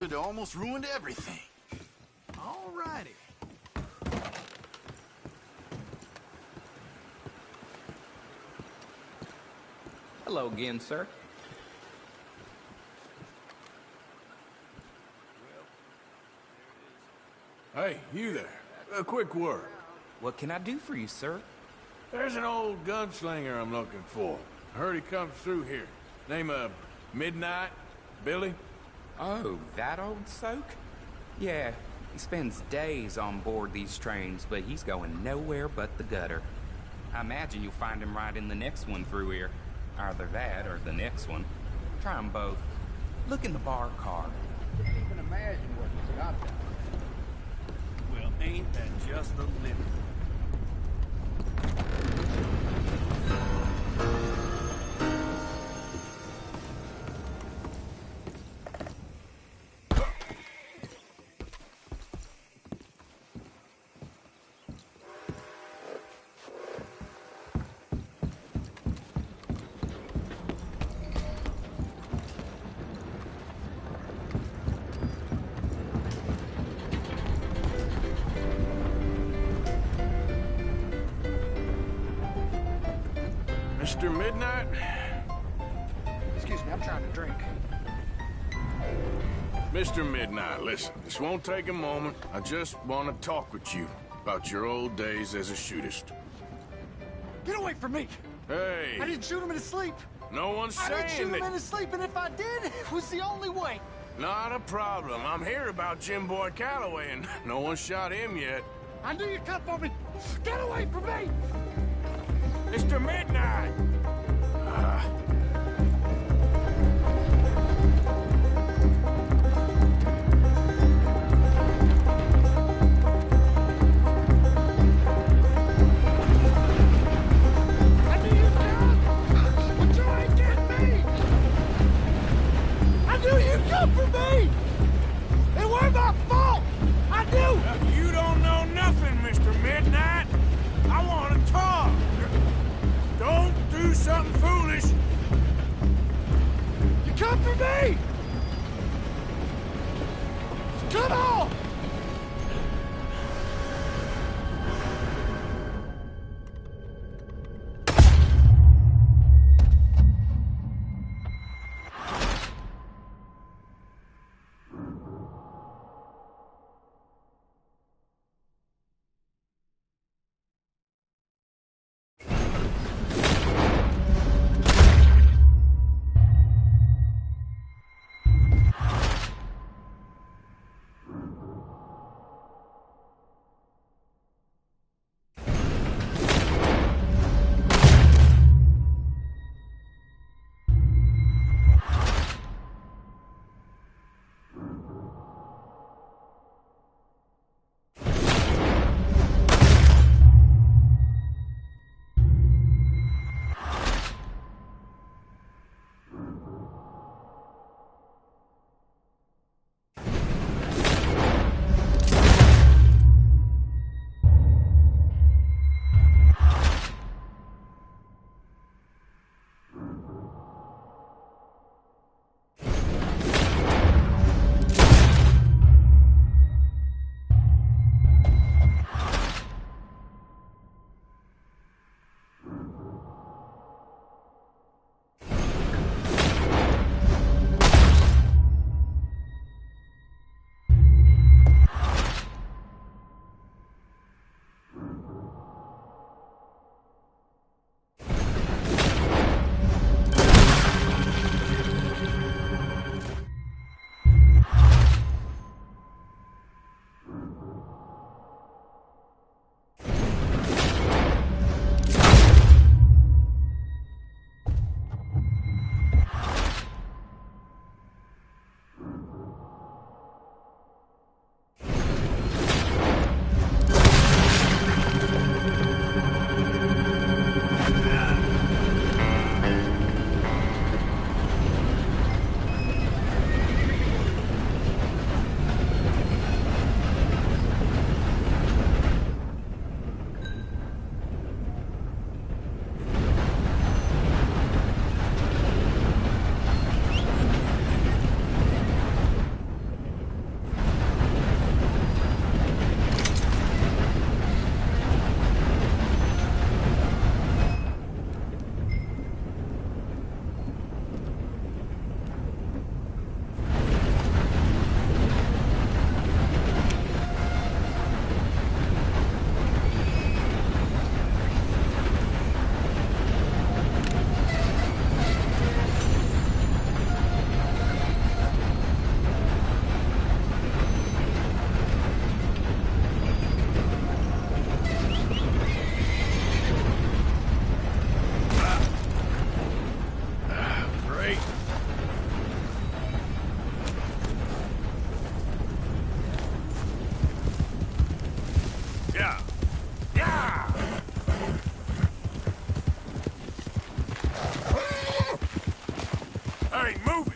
It almost ruined everything. All righty. Hello again, sir. Hey, you there. A quick word. What can I do for you, sir? There's an old gunslinger I'm looking for. I heard he comes through here. Name of Midnight? Billy? Oh, that old soak? Yeah, he spends days on board these trains, but he's going nowhere but the gutter. I imagine you'll find him right in the next one through here. Either that or the next one. Try them both. Look in the bar car. Couldn't even imagine what he's got down there. Well, ain't that just the limit? Mr. Midnight? Excuse me, I'm trying to drink. Mr. Midnight, listen, this won't take a moment. I just want to talk with you about your old days as a shootist. Get away from me! Hey! I didn't shoot him in his sleep! No one's I didn't saying shoot him that... in his sleep, and if I did, it was the only way! Not a problem. I'm here about Jim Boy Calloway, and no one shot him yet. I knew you'd come for me! Get away from me! Mr. Midnight! I knew you'd come! But you ain't getting me! I knew you'd come for me! It weren't my fault! I knew! You don't know nothing, Mr. Midnight. I want to talk. Don't do something foolish. You come for me! Come on! Yeah! Yeah! Hey, move it!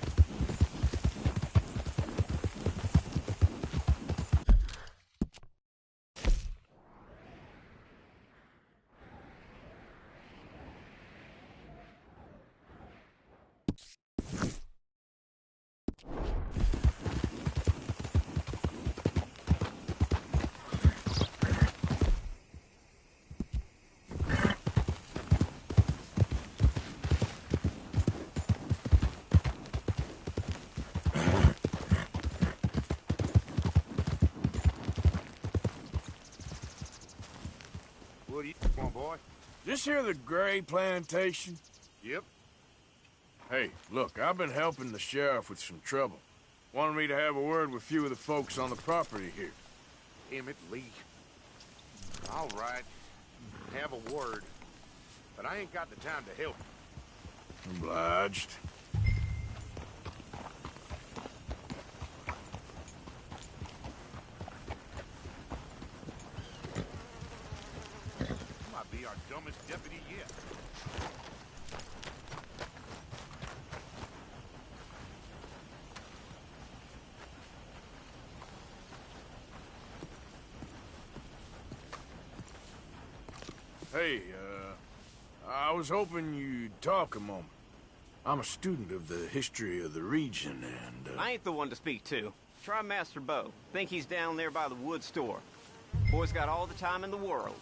What do you want, boy? This here the Gray Plantation? Yep. Hey, look, I've been helping the sheriff with some trouble. Wanted me to have a word with a few of the folks on the property here. Emmett Lee. All right. Have a word. But I ain't got the time to help. Obliged. You might be our dumbest deputy yet. Hey, I was hoping you'd talk a moment. I'm a student of the history of the region, and, I ain't the one to speak to. Try Master Bo. Think he's down there by the wood store. Boy's got all the time in the world.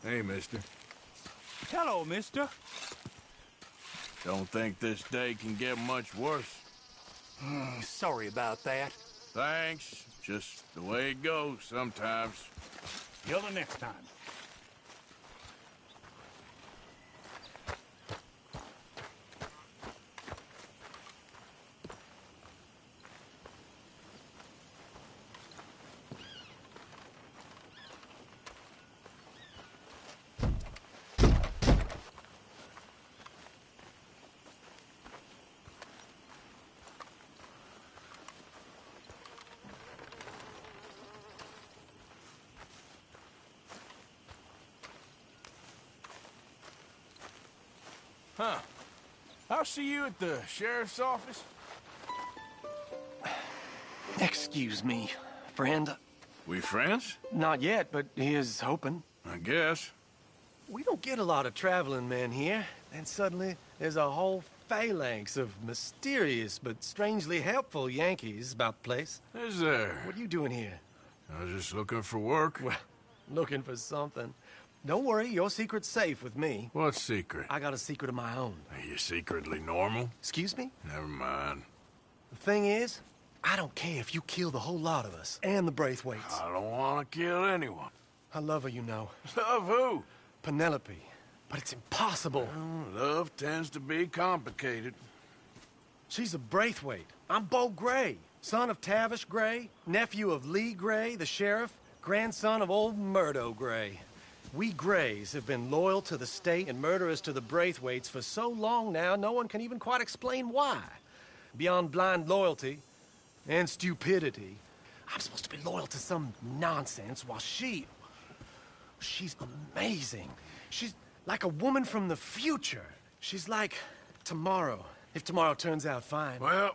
Hey, mister. Hello, mister. Don't think this day can get much worse. Sorry about that. Thanks. Just the way it goes sometimes. Till the next time. Huh. I'll see you at the sheriff's office. Excuse me, friend. We friends? Not yet, but he is hoping. I guess. We don't get a lot of traveling men here, and suddenly there's a whole phalanx of mysterious but strangely helpful Yankees about the place. Is there? What are you doing here? I was just looking for work. Well, looking for something. Don't worry, your secret's safe with me. What secret? I got a secret of my own. Are you secretly normal? Excuse me? Never mind. The thing is, I don't care if you kill the whole lot of us, and the Braithwaites. I don't want to kill anyone. I love her, you know. Love who? Penelope. But it's impossible. Well, love tends to be complicated. She's a Braithwaite. I'm Bo Gray, son of Tavish Gray, nephew of Lee Gray, the sheriff, grandson of old Murdo Gray. We Grays have been loyal to the state and murderers to the Braithwaites for so long now, no one can even quite explain why. Beyond blind loyalty and stupidity, I'm supposed to be loyal to some nonsense while she's amazing. She's like a woman from the future. She's like tomorrow, if tomorrow turns out fine. Well,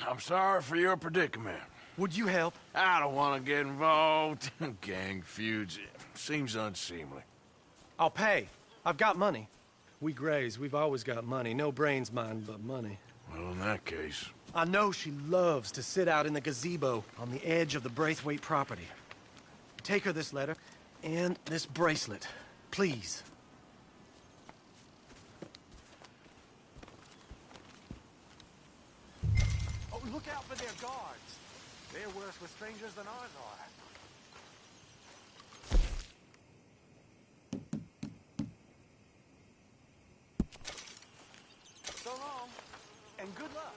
I'm sorry for your predicament. Would you help? I don't want to get involved in gang feuds. Seems unseemly. I'll pay. I've got money. We Grays, we've always got money. No brains, mind, but money. Well, in that case... I know she loves to sit out in the gazebo on the edge of the Braithwaite property. Take her this letter and this bracelet, please. Oh, look out for their guards. They're worse with strangers than ours are. So long, and good luck.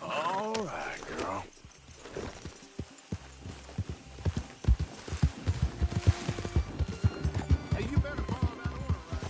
All right, girl. Hey, you better follow that order, right?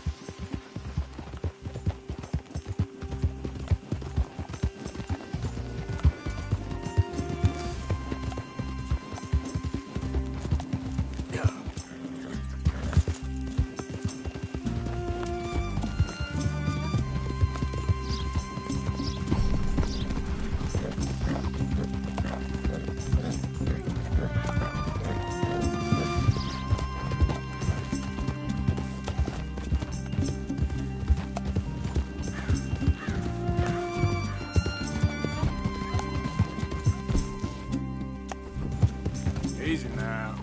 Easy now.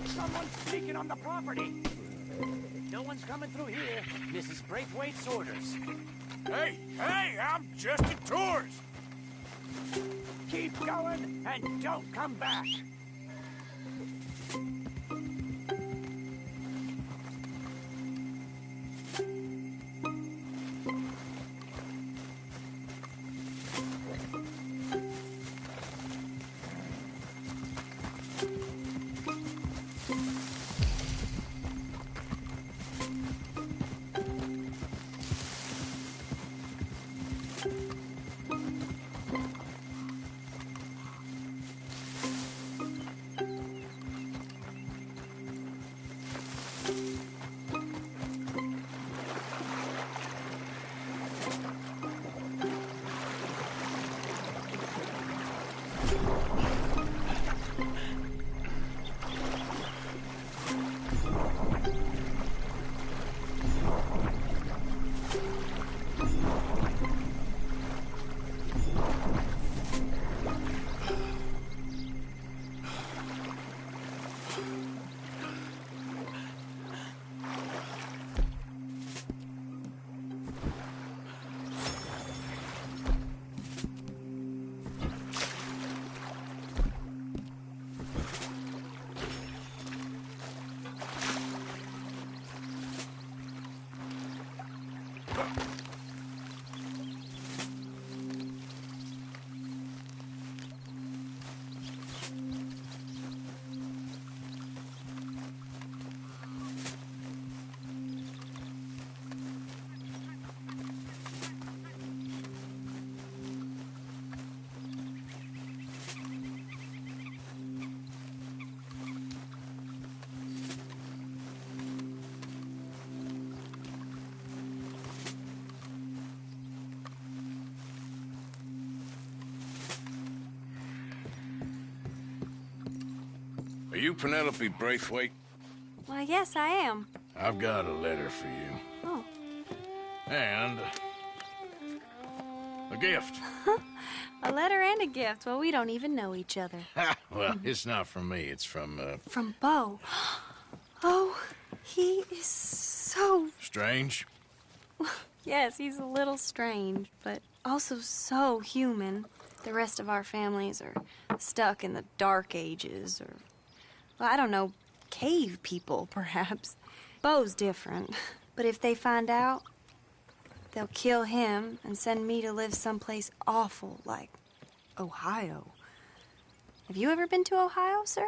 Someone's sneaking on the property. No one's coming through here. Mrs. Braithwaite's orders. Hey, I'm just a tourist. Keep going and don't come back. you Penelope Braithwaite? Why, yes, I am. I've got a letter for you. Oh. And a gift. A letter and a gift. Well, we don't even know each other. Well, it's not from me. It's from, From Bo. Oh, he is so... Strange? Yes, he's a little strange, but also so human. The rest of our families are stuck in the Dark Ages, or... Well, I don't know, cave people, perhaps. Bo's different. But if they find out, they'll kill him and send me to live someplace awful like Ohio. Have you ever been to Ohio, sir?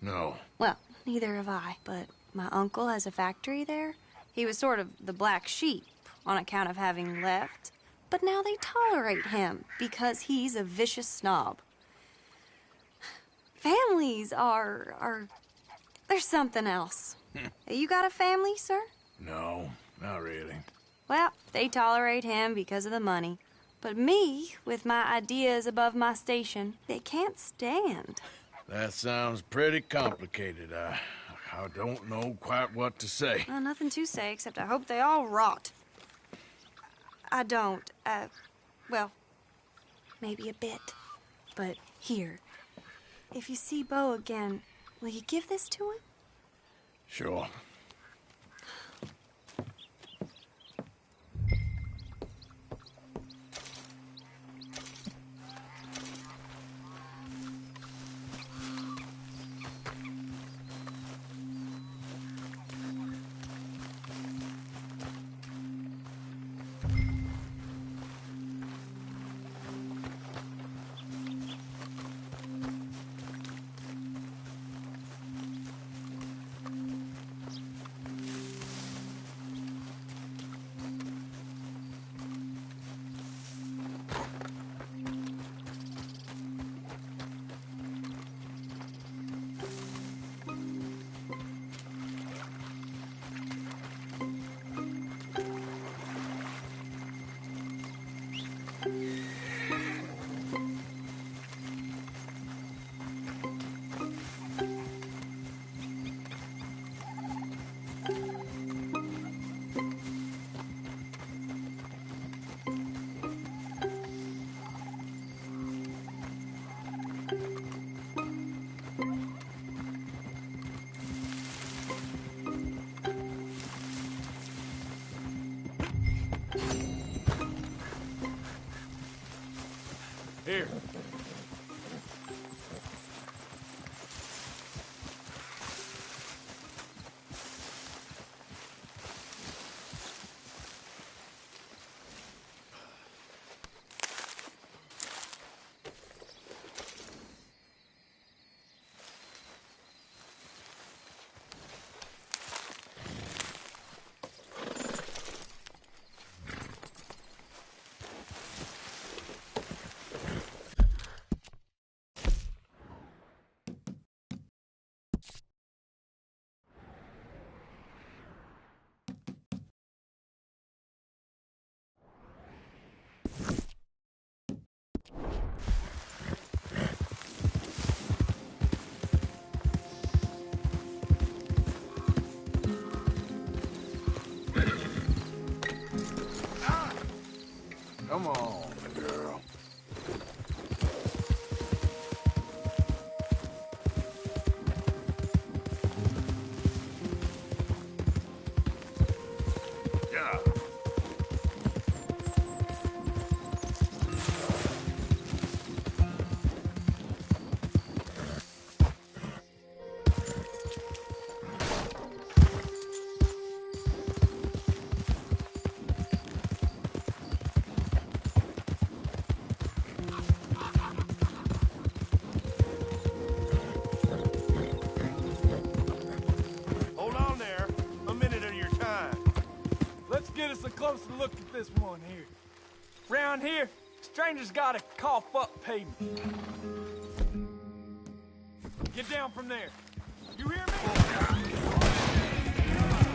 No. Well, neither have I, but my uncle has a factory there. He was sort of the black sheep on account of having left, but now they tolerate him because he's a vicious snob. Families are there's something else. You got a family, sir? No, not really. Well, they tolerate him because of the money. But me, with my ideas above my station, they can't stand. That sounds pretty complicated. I don't know quite what to say. Well, nothing to say, except I hope they all rot. I don't, well, maybe a bit. But here, if you see Bo again, will you give this to him? Sure. Here. Come on, girl. Yeah. Get us a closer look at this one here. Round here, strangers gotta cough up payment. Get down from there. You hear me?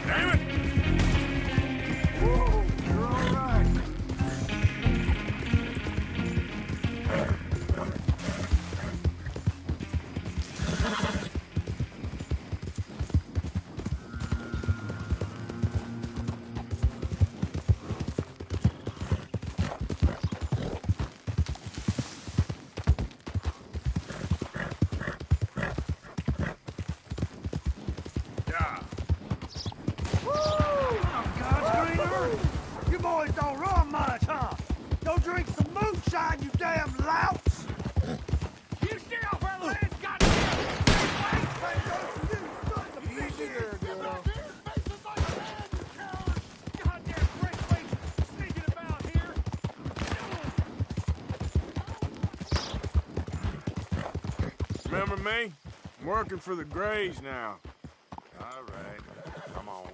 Damn it! Whoa, you're all right. Remember me? I'm working for the Grays now. All right, come on.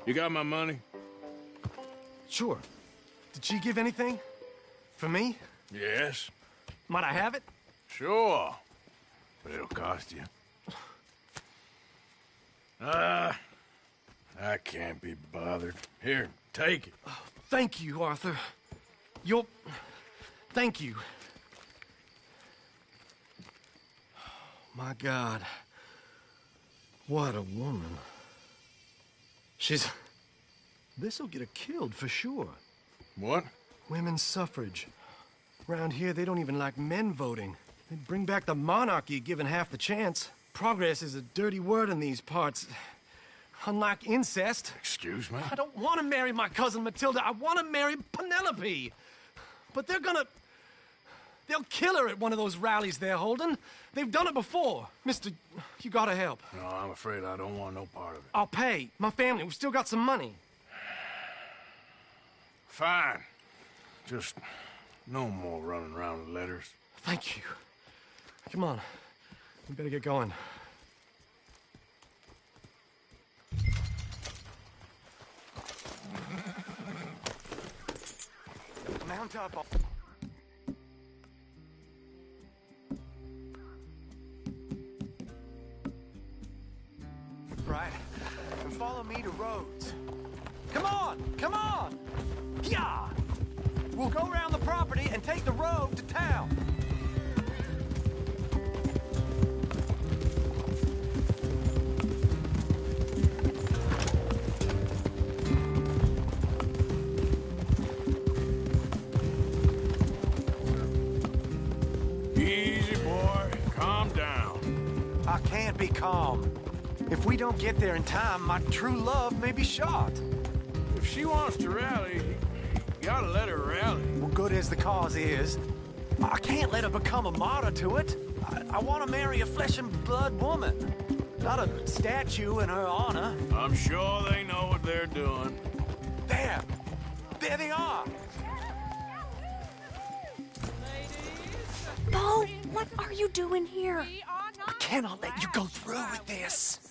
You got my money? Sure. Did she give anything? For me? Yes. Might I have it? Sure. But it'll cost you. I can't be bothered. Here, take it. Oh, thank you, Arthur. Thank you. My God. What a woman. This'll get her killed for sure. What? Women's suffrage. Around here, they don't even like men voting. They'd bring back the monarchy given half the chance. Progress is a dirty word in these parts. Unlike incest. Excuse me? I don't want to marry my cousin Matilda. I want to marry Penelope. But they'll kill her at one of those rallies they're holding. They've done it before. Mister, you gotta help. No, I'm afraid I don't want no part of it. I'll pay. My family, we've still got some money. Fine. Just no more running around with letters. Thank you. Come on. We better get going. Mount up. Right. And follow me to Rhodes. Come on! Come on! Yeah! We'll go around the property and take the road to town. Easy, boy. Calm down. I can't be calm. If we don't get there in time, my true love may be shot. If she wants to rally, you gotta let her rally. Well, good as the cause is, I can't let her become a martyr to it. I want to marry a flesh and blood woman, not a statue in her honor. I'm sure they know what they're doing. There they are. Bo, what are you doing here? I cannot let you go through with this.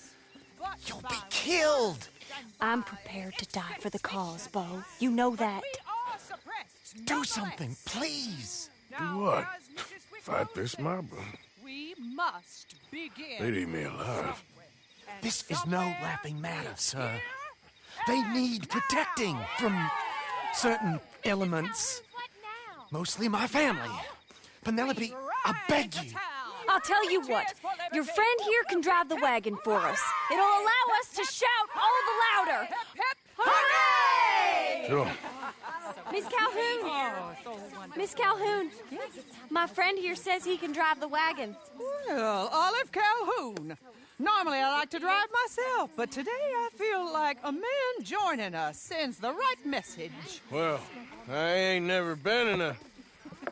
You'll be killed. I'm prepared to die for the cause, Bo. You know that. Do something, please. Do what? Fight this mob? We must begin. They'd eat me alive. This is no laughing matter, sir. They need protecting from certain elements. Mostly my family. Penelope, I beg you. I'll tell you what. Your friend here can drive the wagon for us. It'll allow us to shout all the louder. Hooray! Sure. Miss Calhoun. Miss Calhoun. My friend here says he can drive the wagon. Well, Olive Calhoun. Normally I like to drive myself, but today I feel like a man joining us sends the right message. Well, I ain't never been in a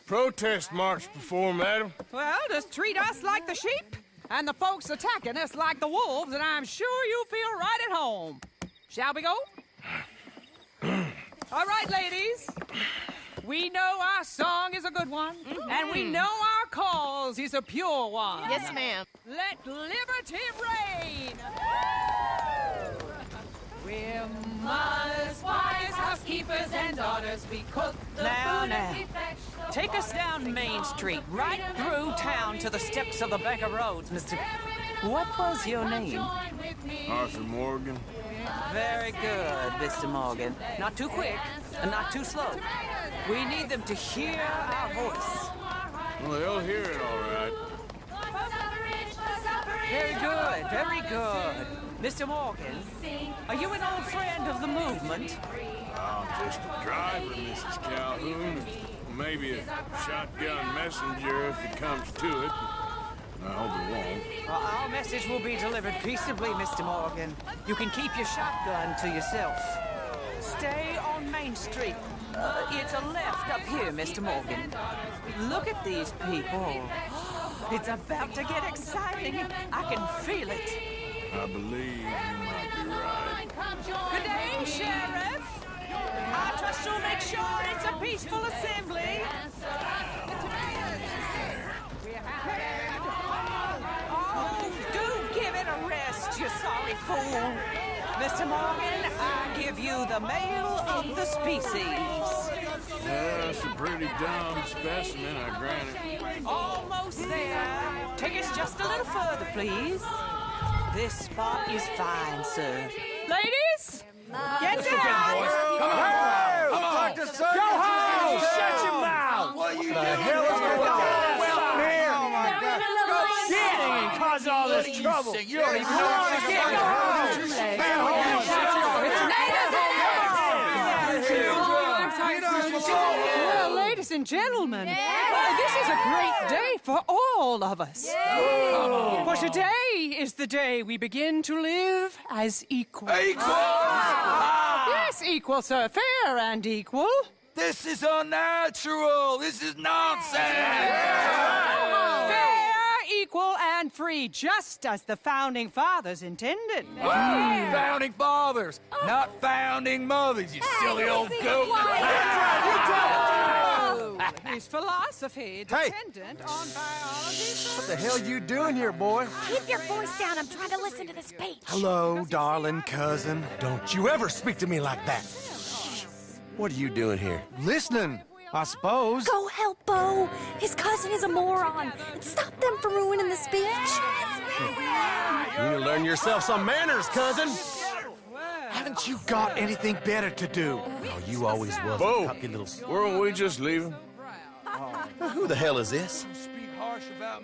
protest march before, madam. Well, just treat us like the sheep, and the folks attacking us like the wolves, and I'm sure you'll feel right at home. Shall we go? All right, ladies. We know our song is a good one, and we know our cause is a pure one. Yes, ma'am. Let liberty reign! We're mothers, wives, housekeepers, and daughters. We cook the food and we fetch the Take us down Main Street, right through town to the steps of the Bank of Roads, Mr. What was your name? Arthur Morgan. Very good, Mr. Morgan. Not too quick, and not too slow. We need them to hear our voice. Well, they'll hear it all right. Very good, very good. Mr. Morgan, are you an old friend of the movement? I'm just a driver, Mrs. Calhoun. Maybe a shotgun messenger if it comes to it. I hope it won't. Our message will be delivered peaceably, Mr. Morgan. You can keep your shotgun to yourself. Stay on Main Street. It's a left up here, Mr. Morgan. Look at these people. It's about to get exciting. I can feel it. I believe you might be right. Good day, Sheriff. I trust you'll make sure it's a peaceful assembly. Oh, do give it a rest, you sorry fool. Mr. Morgan, I give you the male of the species. That's a pretty dumb specimen, I grant it. Almost there. Take us just a little further, please. This spot is fine, sir. Ladies, get down! Come on! Come on! Go home! Shut your mouth! What are you doing? The hell is going on? Well, here! Oh, my God. Go shit! And cause all this trouble. You don't even know what to get. Go home! Well, ladies and gentlemen, this is a great day for all of us. For today is the day we begin to live as equals. Yes, equal, sir. Fair and equal. This is unnatural. This is nonsense. Fair, equal, and free, just as the Founding Fathers intended. Founding fathers, not founding mothers, you silly old goat. His philosophy dependent on biology. What the hell you doing here, boy? Keep your voice down. I'm trying to listen to the speech. Hello, darling cousin. Don't you ever speak to me like that. What are you doing here? Listening, I suppose. Go help Bo. His cousin is a moron. And stop them from ruining the speech. You need to learn yourself some manners, cousin. Haven't you got anything better to do? Oh, you always was Bo, a puppy little... weren't we just leaving? Who the hell is this?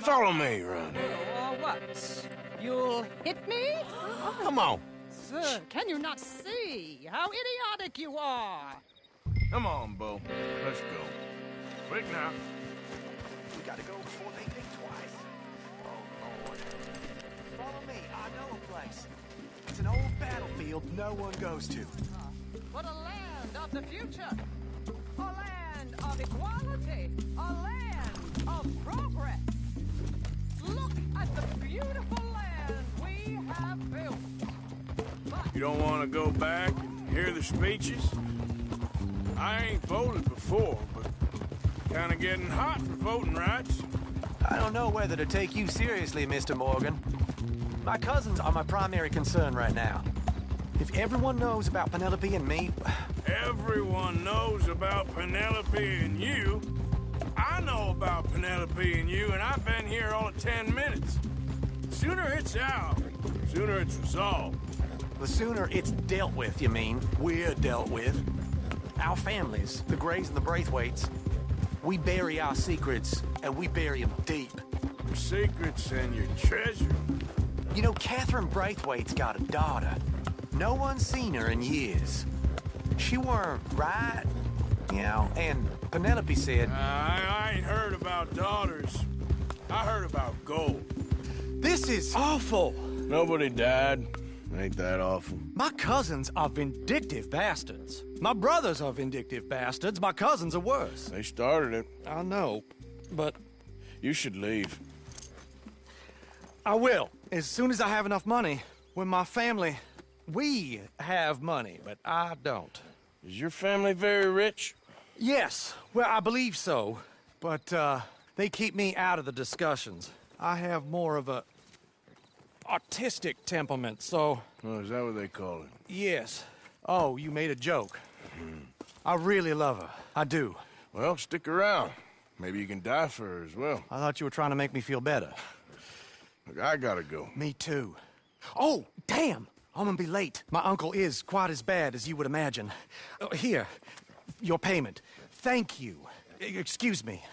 Follow me, Ron. What? You'll hit me? Come on. Sir, can you not see how idiotic you are? Come on, Bo. Let's go. Quick now. We gotta go before they think twice. Oh, Lord. Follow me. I know a place. It's an old battlefield no one goes to. What a land of the future. A land of equality. A land of progress. Look at the beautiful land we have built. You don't want to go back and hear the speeches? I ain't voted before, but kind of getting hot for voting rights. I don't know whether to take you seriously, Mr. Morgan. My cousins are my primary concern right now. If everyone knows about Penelope and me... Everyone knows about Penelope and you. I know about Penelope and you, and I've been here all of 10 minutes. Sooner it's out, sooner it's resolved. The sooner it's dealt with, you mean. We're dealt with. Our families, the Grays and the Braithwaites, we bury our secrets, and we bury them deep. Your secrets and your treasure. You know, Catherine Braithwaite's got a daughter. No one's seen her in years. She weren't right, you know, and Penelope said... I ain't heard about daughters. I heard about gold. This is awful. Nobody died. Ain't that awful? My cousins are vindictive bastards. My brothers are vindictive bastards. My cousins are worse. They started it. I know, but... You should leave. I will, as soon as I have enough money. When my family... We have money, but I don't. Is your family very rich? Yes, well, I believe so. But, they keep me out of the discussions. I have more of a... artistic temperament, so... Oh, is that what they call it? Yes. Oh, you made a joke. I really love her. I do. Well, stick around. Maybe you can die for her as well. I thought you were trying to make me feel better. Look, I gotta go. Me too. Oh, damn! I'm gonna be late. My uncle is quite as bad as you would imagine. Here, your payment. Thank you. Excuse me.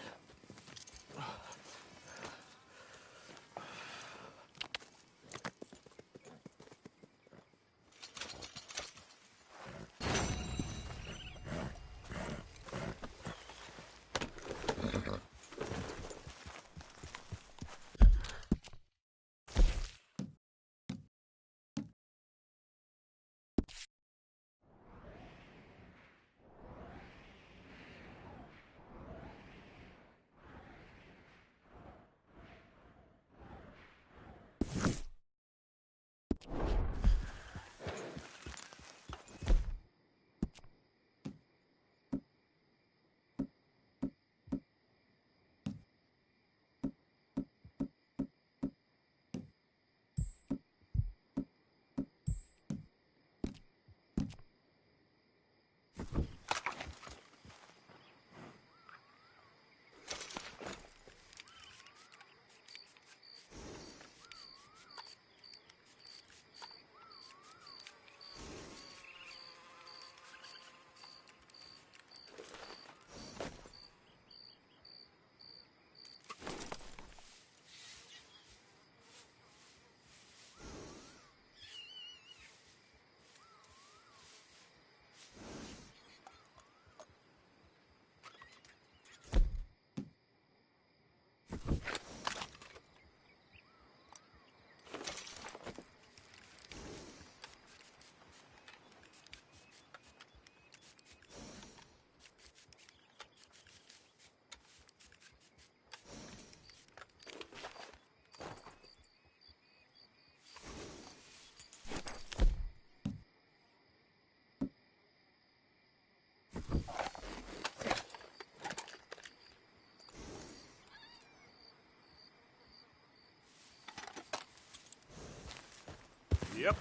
Yep.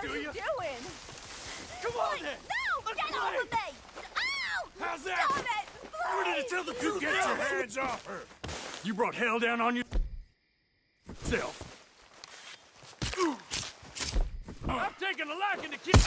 What are you doing? Come on then! No! Get off of me! Ow! How's that? Stop it! Please! Where did it tell the truth? Get your hands off her! You brought hell down on yourself. I'm taking a liking to kids.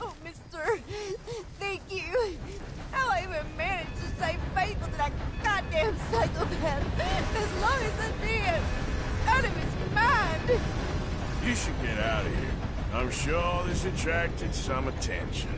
Oh, mister. Thank you. How I even managed to stay faithful to that goddamn psychopath as long as I did. Out of his mind. You should get out of here. I'm sure this attracted some attention.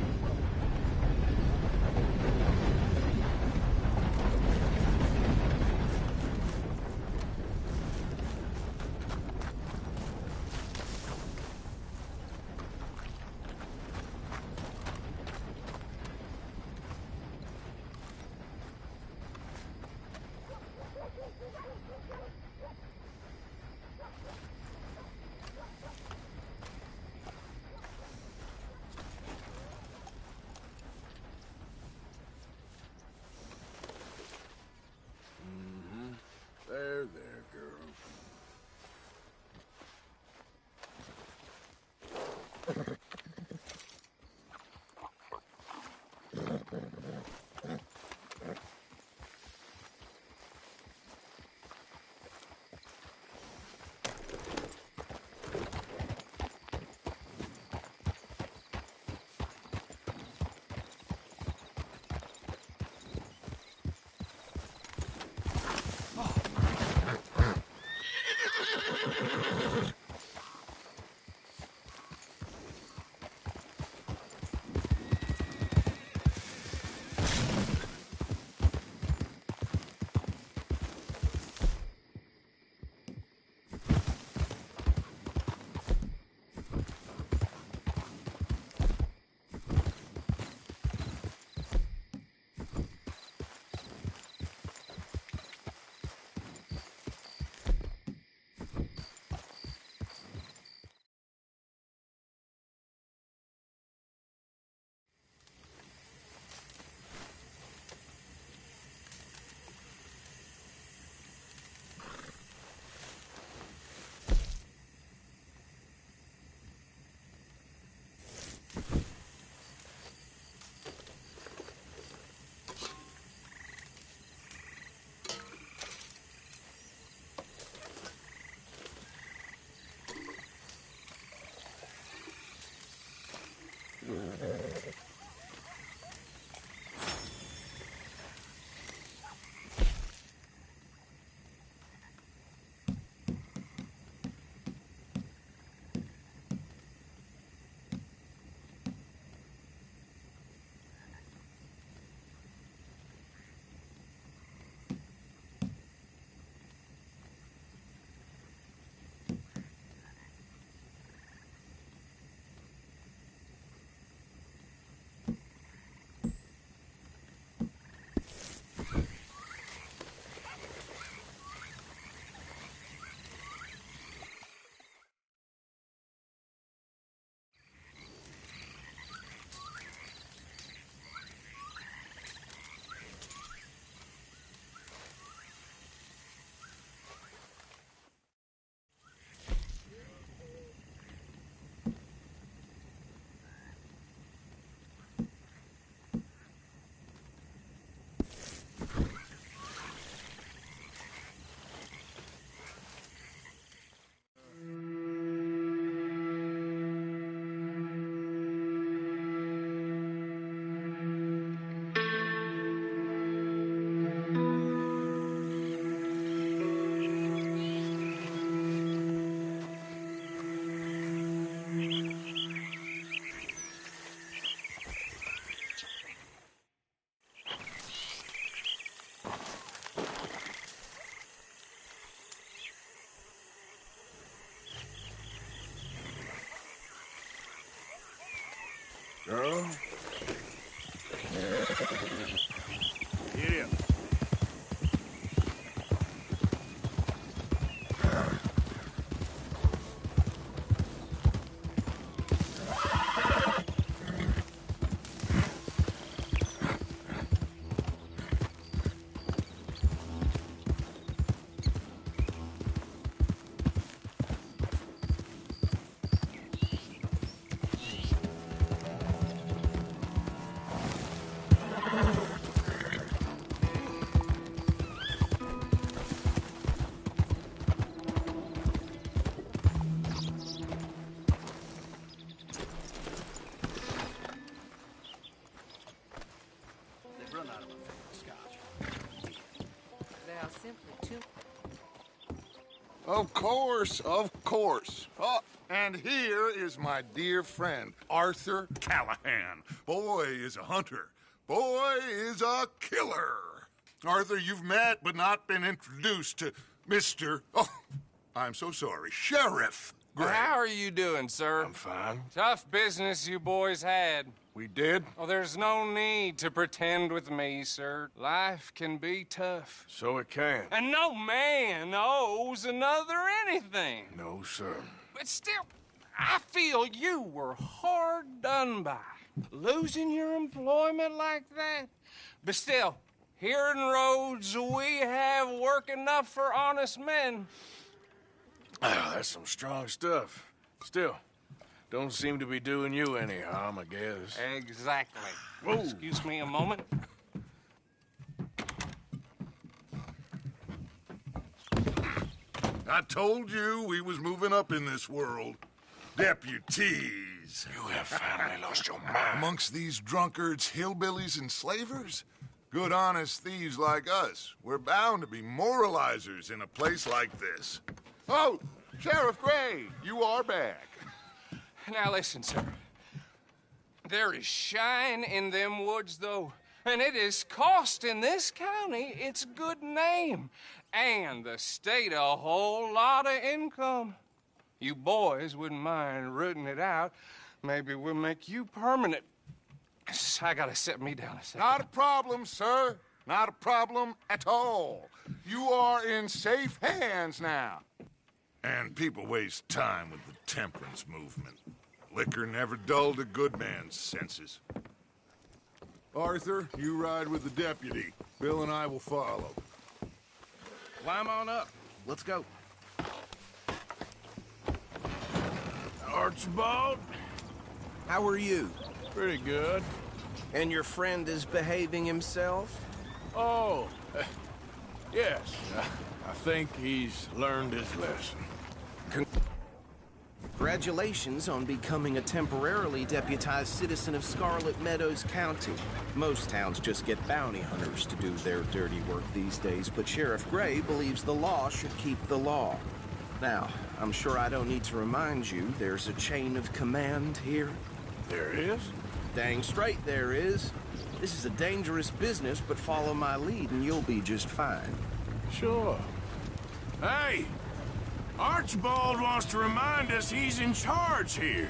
Girl. Get up. Of course, of course. Oh, and here is my dear friend, Arthur Callahan. Boy is a hunter. Boy is a killer. Arthur, you've met but not been introduced to Mr. Oh, I'm so sorry, Sheriff Gray. How are you doing, sir? I'm fine. Tough business you boys had. We did? Oh, there's no need to pretend with me, sir. Life can be tough. So it can. And no man owes another anything. No, sir. But still, I feel you were hard done by. Losing your employment like that. But still, here in Rhodes, we have work enough for honest men. Ah, that's some strong stuff. Still, don't seem to be doing you any harm, I guess. Exactly. Whoa. Excuse me a moment. I told you we was moving up in this world. Deputies. You have finally lost your mind. Amongst these drunkards, hillbillies, and slavers? Good, honest thieves like us. We're bound to be moralizers in a place like this. Oh, Sheriff Gray, you are back. Now listen, sir. There is shine in them woods, though, and it is costing this county its good name and the state a whole lot of income. You boys wouldn't mind rooting it out. Maybe we'll make you permanent. I gotta sit me down a second. Not a problem, sir. Not a problem at all. You are in safe hands now. And people waste time with the temperance movement. Liquor never dulled a good man's senses. Arthur, you ride with the deputy. Bill and I will follow. Climb on up. Let's go. Archibald? How are you? Pretty good. And your friend is behaving himself? Oh, yes. I think he's learned his lesson. Congratulations on becoming a temporarily deputized citizen of Scarlet Meadows County. Most towns just get bounty hunters to do their dirty work these days, but Sheriff Gray believes the law should keep the law. Now, I'm sure I don't need to remind you, there's a chain of command here. There is? Dang straight there is. This is a dangerous business, but follow my lead and you'll be just fine. Sure. Hey! Archibald wants to remind us he's in charge here.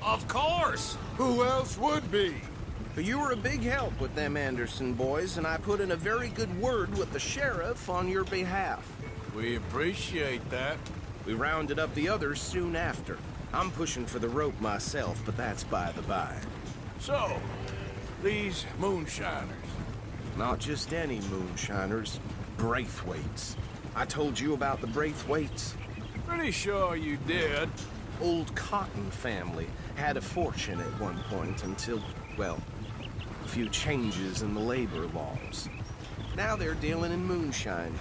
Of course! Who else would be? You were a big help with them Anderson boys, and I put in a very good word with the sheriff on your behalf. We appreciate that. We rounded up the others soon after. I'm pushing for the rope myself, but that's by the by. So, these moonshiners. Not just any moonshiners. Braithwaites. I told you about the Braithwaites? Pretty sure you did. Old Cotton family had a fortune at one point until, well, a few changes in the labor laws. Now they're dealing in moonshine.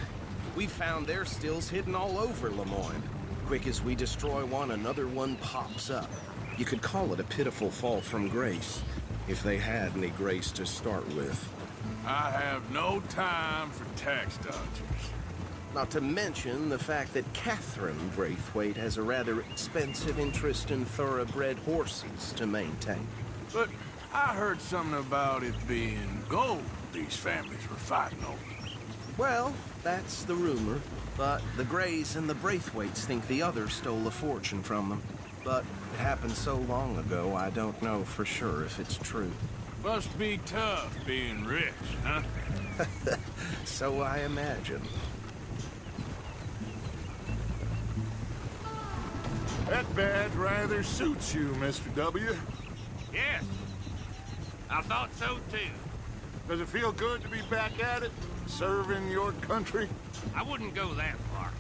We found their stills hidden all over Lemoyne. Quick as we destroy one, another one pops up. You could call it a pitiful fall from grace, if they had any grace to start with. I have no time for tax dodgers. Not to mention the fact that Catherine Braithwaite has a rather expensive interest in thoroughbred horses to maintain. But I heard something about it being gold these families were fighting over. Well, that's the rumor. But the Grays and the Braithwaites think the others stole a fortune from them. but it happened so long ago, I don't know for sure if it's true. Must be tough being rich, huh? So I imagine. That badge rather suits you, Mr. W. Yes. I thought so, too. Does it feel good to be back at it, serving your country? I wouldn't go that far.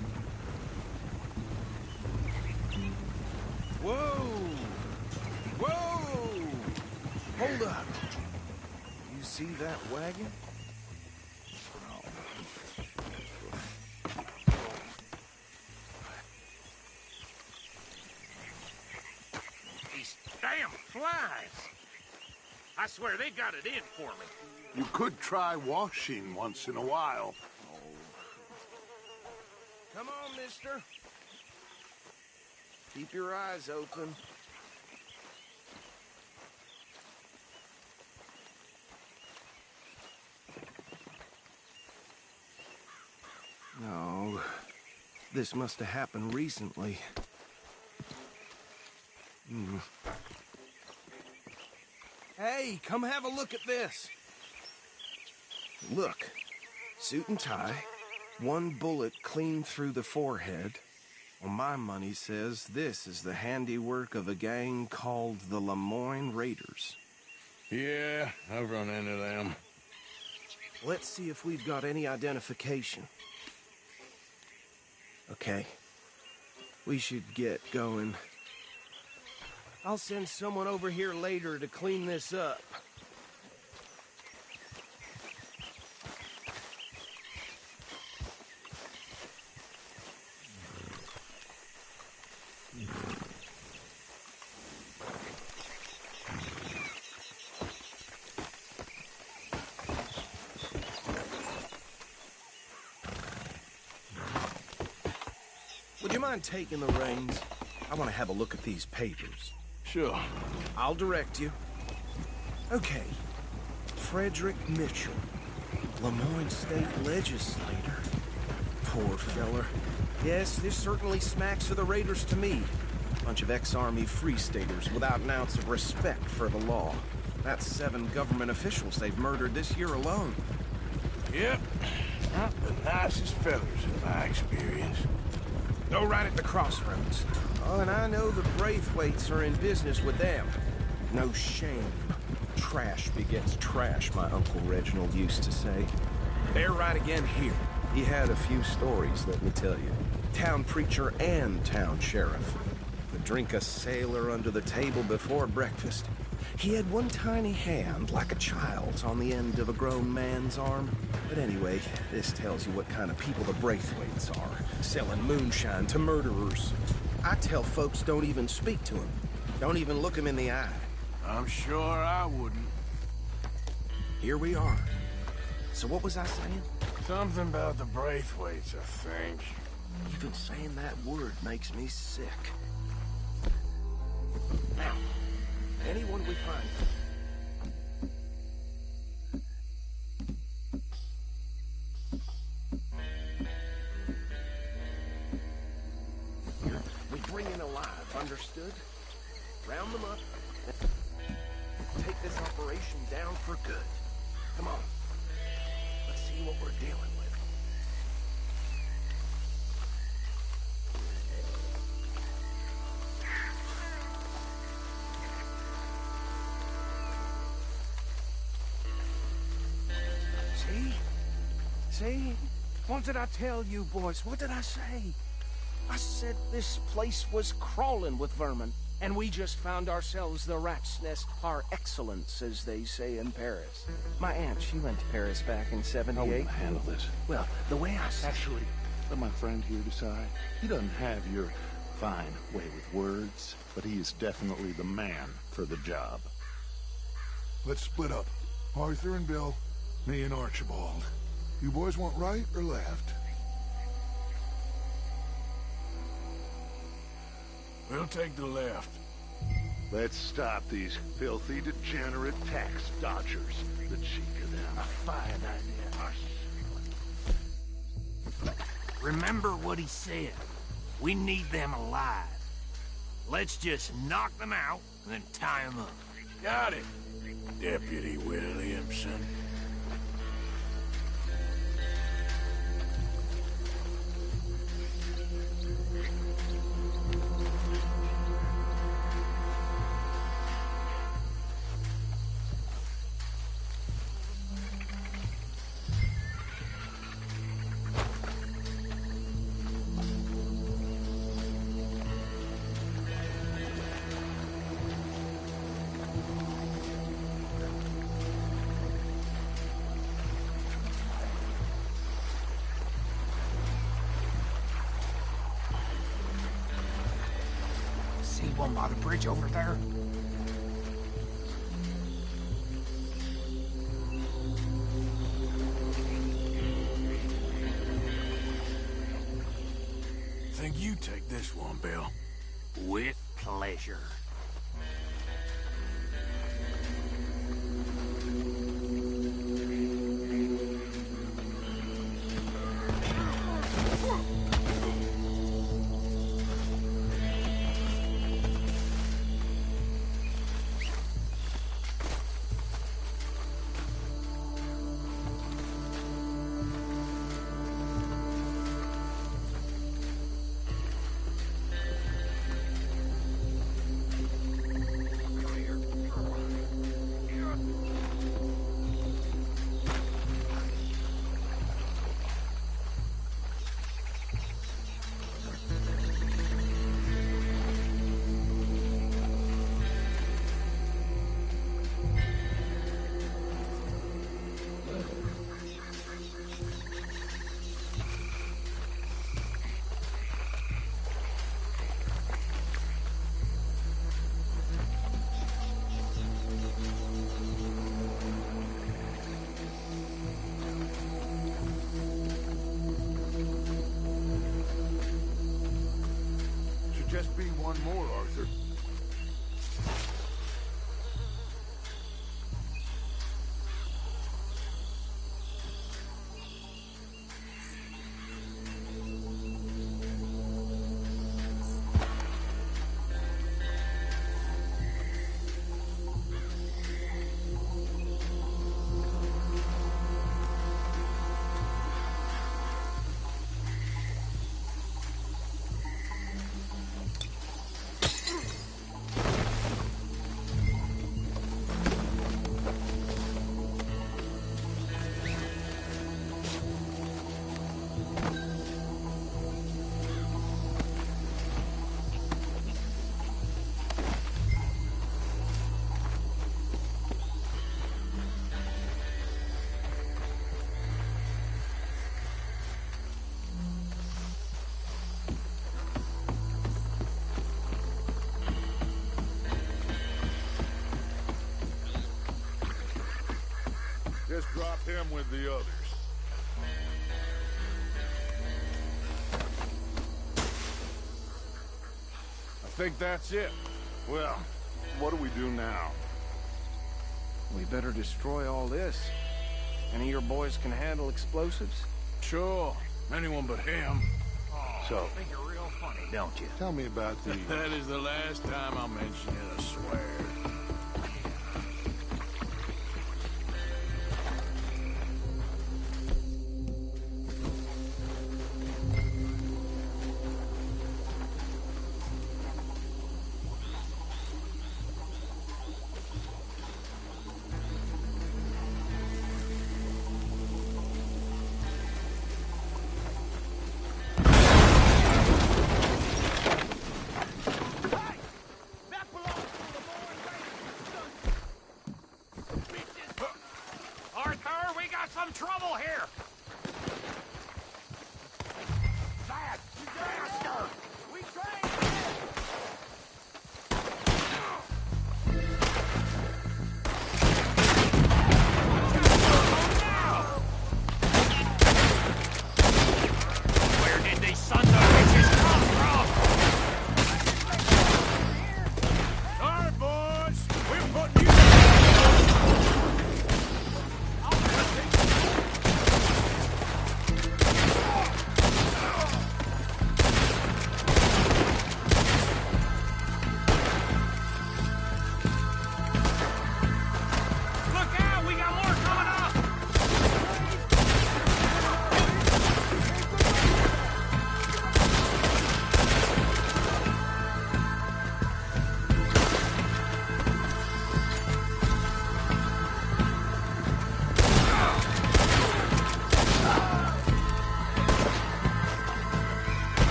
Whoa! Whoa! Hold up. You see that wagon? These damn flies. I swear they got it in for me. You could try washing once in a while. Come on, mister. Keep your eyes open. No, this must have happened recently. Hey, come have a look at this. Look, suit and tie, one bullet clean through the forehead. Well, my money says this is the handiwork of a gang called the Lemoyne Raiders. Yeah, I've run into them. Let's see if we've got any identification. Okay. We should get going. I'll send someone over here later to clean this up. Would you mind taking the reins? I want to have a look at these papers. Sure. I'll direct you. Okay. Frederick Mitchell, Lemoyne State Legislator. Poor feller. Yes, this certainly smacks of the Raiders to me. Bunch of ex-Army Free Staters without an ounce of respect for the law. That's 7 government officials they've murdered this year alone. Yep. Not the nicest fellas in my experience. Go right at the crossroads. Oh, and I know the Braithwaites are in business with them. No shame. Trash begets trash, my Uncle Reginald used to say. They're right again here. He had a few stories, let me tell you. Town preacher and town sheriff. Could drink a sailor under the table before breakfast. He had one tiny hand, like a child's, on the end of a grown man's arm. But anyway, this tells you what kind of people the Braithwaites are. Selling moonshine to murderers. I tell folks don't even speak to him. Don't even look him in the eye. I'm sure I wouldn't. Here we are. So what was I saying? Something about the Braithwaites, I think. Even saying that word makes me sick. Now, anyone we find. We bring in alive, understood? Round them up. Take this operation down for good. Come on. Let's see what we're dealing with. See? What did I tell you, boys? What did I say? I said this place was crawling with vermin, and we just found ourselves the rat's nest par excellence, as they say in Paris. My aunt, she went to Paris back in '78. How will you handle this? Well, the way I said... Actually, let my friend here decide. He doesn't have your fine way with words, but he is definitely the man for the job. Let's split up. Arthur and Bill, me and Archibald. You boys want right or left? We'll take the left. Let's stop these filthy, degenerate tax dodgers. The cheek of them. A fine idea. Remember what he said. We need them alive. Let's just knock them out and then tie them up. Got it, Deputy Williamson. See one by the bridge over there? Think you take this one, Bill? With pleasure. Just be one more, Arthur. Just drop him with the others. I think that's it. Well, what do we do now? We better destroy all this. Any of your boys can handle explosives? Sure. Anyone but him. So, I think you're real funny, don't you? Tell me about the... That is the last time I'll mention it, I swear.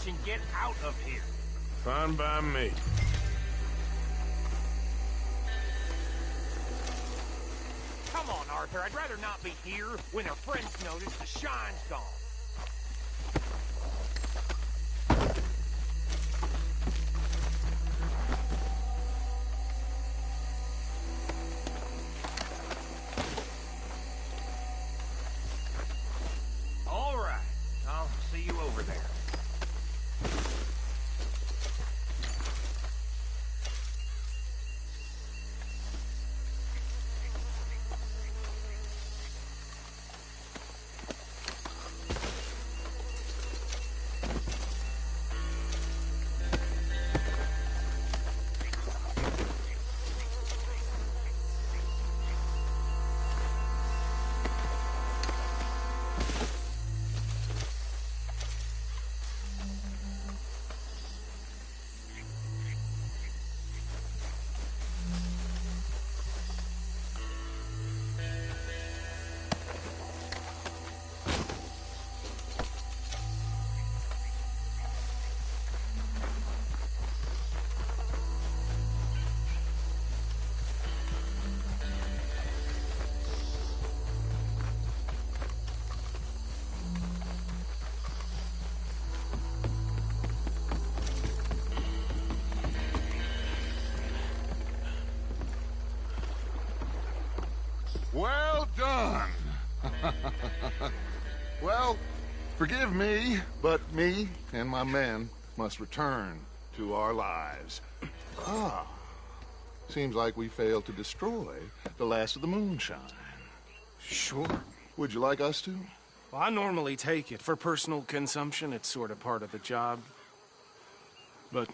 ditch and get out of here. Fine by me. Come on, Arthur. I'd rather not be here when our friends notice the shine's gone. All right. I'll see you over there. Well done. Well, forgive me, but me and my men must return to our lives. Ah, seems like we failed to destroy the last of the moonshine. Sure. Would you like us to? Well, I normally take it. For personal consumption, it's sort of part of the job. But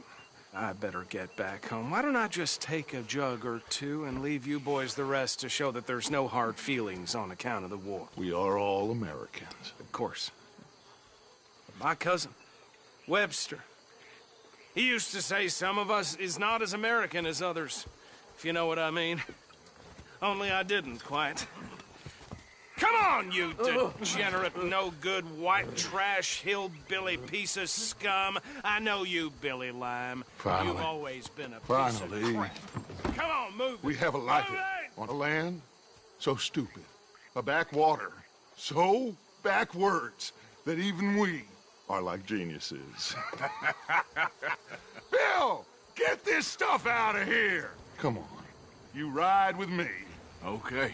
I better get back home. Why don't I just take a jug or two and leave you boys the rest to show that there's no hard feelings on account of the war? We are all Americans. Of course. My cousin, Webster, he used to say some of us is not as American as others, if you know what I mean. Only I didn't quite. Come on, you degenerate, no-good, white trash, hillbilly piece of scum. I know you, Billy Lime. Finally. You've always been a piece Finally. of crap. Come on, move. We have a life on a land so stupid, a backwater so backwards that even we are like geniuses. Bill, get this stuff out of here. Come on, you ride with me. Okay.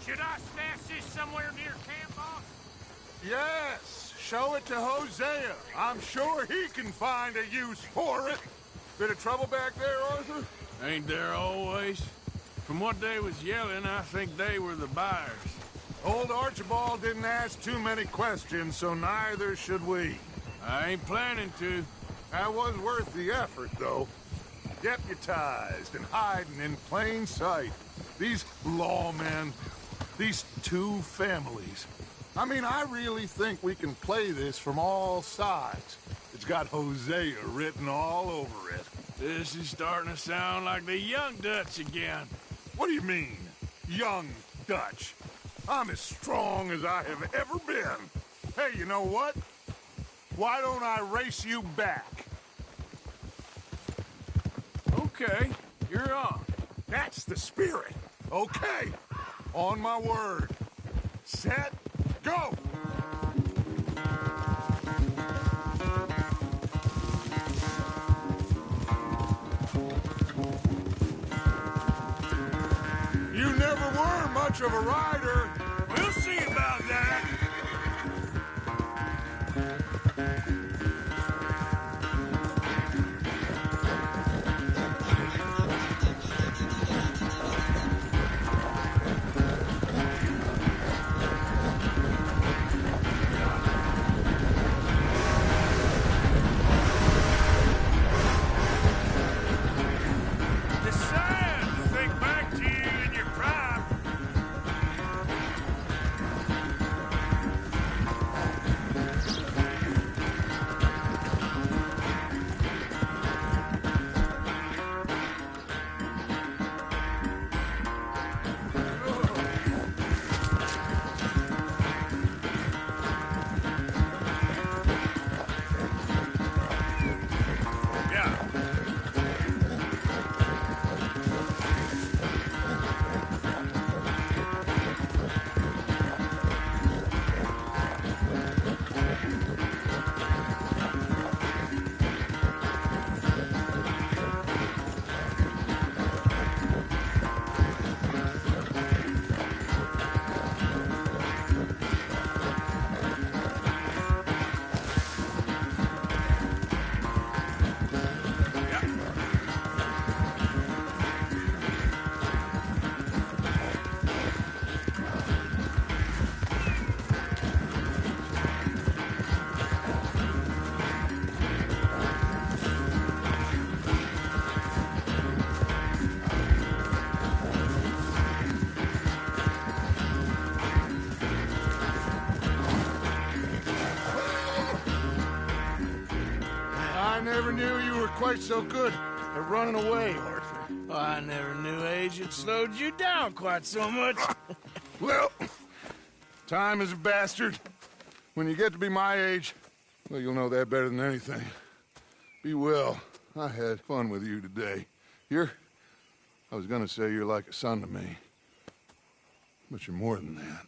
Should I stash this somewhere near camp, boss? Yes, show it to Hosea. I'm sure he can find a use for it. Bit of trouble back there, Arthur? Ain't there always? From what they was yelling, I think they were the buyers. Old Archibald didn't ask too many questions, so neither should we. I ain't planning to. That was worth the effort, though. Deputized and hiding in plain sight. These lawmen, these two families. I mean, I really think we can play this from all sides. It's got Hosea written all over it. This is starting to sound like the Young Dutch again. What do you mean, Young Dutch? I'm as strong as I have ever been. Hey, you know what? Why don't I race you back? Okay, you're on. That's the spirit. Okay, on my word. Set, go! You never were much of a rider. We'll see about that. never knew you were quite so good at running away, Arthur. I never knew age had slowed you down quite so much. Well, time is a bastard. When you get to be my age, well, you'll know that better than anything. Be well. I had fun with you today. I was gonna say you're like a son to me. But you're more than that.